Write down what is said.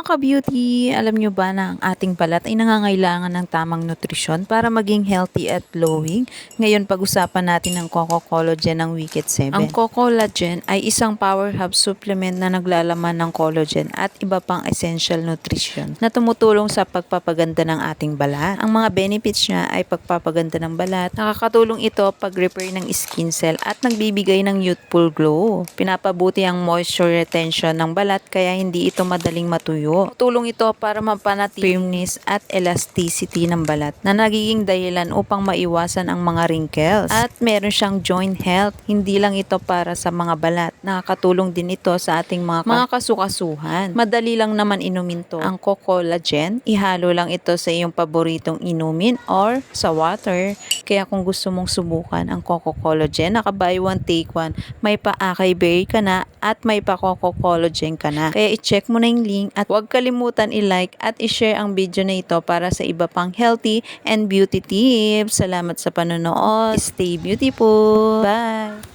Mga ka-beauty, alam nyo ba na ang ating balat ay nangangailangan ng tamang nutrisyon para maging healthy at glowing? Ngayon pag-usapan natin ang Coco Collagen ng Wicked 7. Ang Coco Collagen ay isang power hub supplement na naglalaman ng collagen at iba pang essential nutrition na tumutulong sa pagpapaganda ng ating balat. Ang mga benefits niya ay pagpapaganda ng balat, nakakatulong ito pag-repair ng skin cell at nagbibigay ng youthful glow. Pinapabuti ang moisture retention ng balat kaya hindi ito madaling matuyo. Tulong ito para mapanatili firmness at elasticity ng balat na nagiging dahilan upang maiwasan ang mga wrinkles. At meron siyang joint health. Hindi lang ito para sa mga balat. Nakakatulong din ito sa ating mga kasukasuhan. Madali lang naman inumin to. Ang Cocollagen, ihalo lang ito sa iyong paboritong inumin or sa water. Kaya kung gusto mong subukan ang Coco Collagen, naka buy one take one, may pa acai berry ka na at may pa Coco Collagen ka na. Kaya i-check mo na yung link at huwag kalimutan i-like at i-share ang video na ito para sa iba pang healthy and beauty tips. Salamat sa panonood. Stay beautiful. Bye!